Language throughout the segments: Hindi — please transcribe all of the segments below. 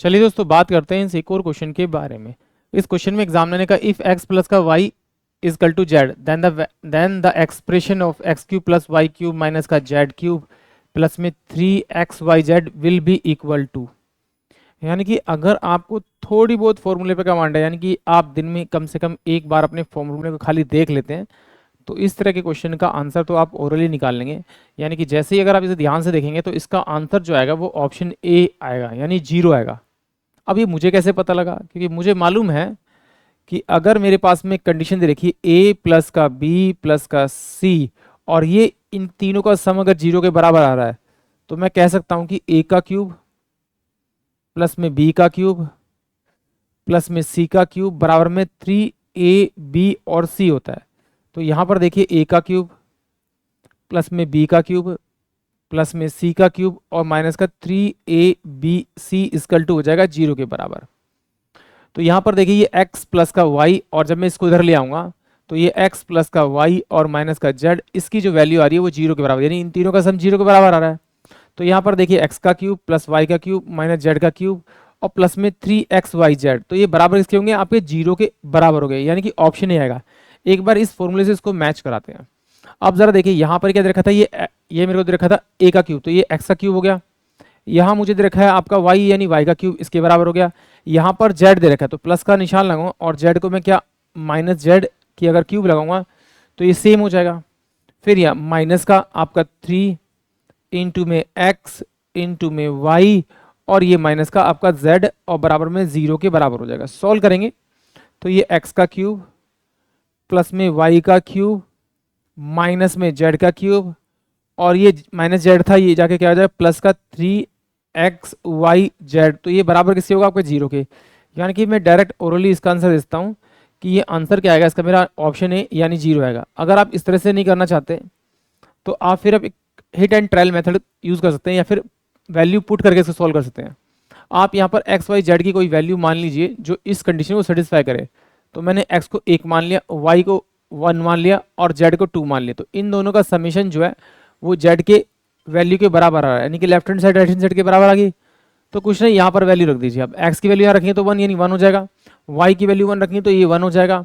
चलिए दोस्तों बात करते हैं इस एक और क्वेश्चन के बारे में। इस क्वेश्चन में एग्जामिनर ने कहा इफ x प्लस का y is equal to Z then the expression of X cube plus Y cube minus का जेड क्यूब प्लस में 3xyz will be equal to. यानी कि अगर आपको थोड़ी बहुत फॉर्मूले पे कमांड है, यानी कि आप दिन में कम से कम एक बार अपने फॉर्मूले को खाली देख लेते हैं, तो इस तरह के क्वेश्चन का आंसर तो आप ओरली निकाल लेंगे। यानी कि जैसे ही अगर आप इसे ध्यान से देखेंगे तो इसका आंसर जो आएगा वो ऑप्शन ए आएगा, यानी 0 आएगा। अब ये मुझे कैसे पता लगा? क्योंकि मुझे मालूम है कि अगर मेरे पास में कंडीशन दे रखी है a प्लस का b प्लस का c और ये इन तीनों का सम अगर 0 के बराबर आ रहा है, तो मैं कह सकता हूं कि a का क्यूब प्लस में b का क्यूब प्लस में c का क्यूब बराबर में 3ab और c होता है। तो यहां पर देखिए a का क्यूब प्लस में b का क्यूब प्लस में c का क्यूब और माइनस का 3abc इक्वल टू हो जाएगा 0 के बराबर। तो यहाँ पर देखिए ये x प्लस का y और जब मैं इसको इधर ले आऊंगा तो ये x प्लस का y और माइनस का z, इसकी जो वैल्यू आ रही है वो 0 के बराबर, यानी इन तीनों का सम 0 के बराबर आ रहा है। तो यहाँ पर देखिए x का क्यूब प्लस y का क्यूब माइनस z का क्यूब और प्लस में 3xyz, तो ये बराबर इसके होंगे आपके 0 के बराबर हो गए, यानी कि ऑप्शन ए आएगा। एक बार इस फॉर्मूले से इसको मैच कराते हैं। अब जरा देखिए यहाँ पर क्या दे रखा था, ये मेरे को दे रखा था a का क्यूब, तो ये x का क्यूब हो गया। यहाँ मुझे दे रखा है आपका y यानी y का क्यूब, इसके बराबर हो गया। यहाँ पर z दे रखा है तो प्लस का निशान लगाऊंगा और z को मैं क्या माइनस z की अगर क्यूब लगाऊंगा तो ये सेम हो जाएगा। फिर यहाँ माइनस का आपका 3 इंटू में x इंटू में y और ये माइनस का आपका z और बराबर में 0 के बराबर हो जाएगा। सॉल्व करेंगे तो ये x का क्यूब प्लस में y का क्यूब माइनस में z का क्यूब और ये माइनस z था, ये जाके क्या हो जाएगा प्लस का 3xyz, तो ये बराबर किससे होगा आपके 0 के। यानी कि मैं डायरेक्ट ओरली इसका आंसर देता हूँ कि ये आंसर क्या आएगा इसका, मेरा ऑप्शन ए यानी 0 आएगा। अगर आप इस तरह से नहीं करना चाहते तो आप फिर एक hit and trial method use कर सकते हैं या फिर वैल्यू पुट करके इसको सॉल्व कर सकते हैं। आप यहाँ पर एक्स वाई जेड की कोई वैल्यू मान लीजिए जो इस कंडीशन को सेटिस्फाई करे। तो मैंने x को 1 मान लिया, y को 1 मान लिया और z को 2 मान लिया, तो इन दोनों का समीशन जो है वो z के वैल्यू के बराबर आ रहा है, यानी कि left hand side right hand side के बराबर आ गई। तो कुछ नहीं, यहाँ पर वैल्यू रख दीजिए। अब x की वैल्यू यहाँ रखेंगे तो 1 यानी 1 हो जाएगा, y की वैल्यू 1 रखेंगे तो ये 1 हो जाएगा,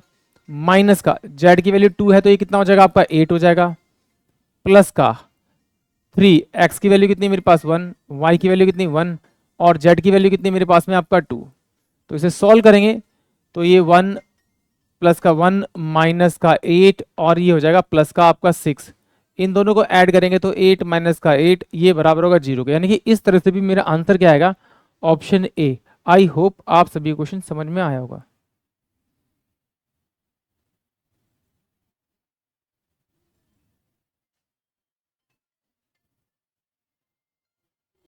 माइनस का z की वैल्यू 2 है तो ये कितना हो जाएगा आपका 8 हो जाएगा, प्लस का 3, x की वैल्यू कितनी मेरे पास 1, y की वैल्यू कितनी 1 और z की वैल्यू कितनी मेरे पास में आपका 2। तो इसे सॉल्व करेंगे तो ये 1 प्लस का 1 माइनस का 8 और ये हो जाएगा प्लस का आपका 6। इन दोनों को ऐड करेंगे तो 8 माइनस का 8 ये बराबर होगा 0 के। यानी कि इस तरह से भी मेरा आंसर क्या आएगा, ऑप्शन ए। आई होप आप सभी क्वेश्चन समझ में आया होगा।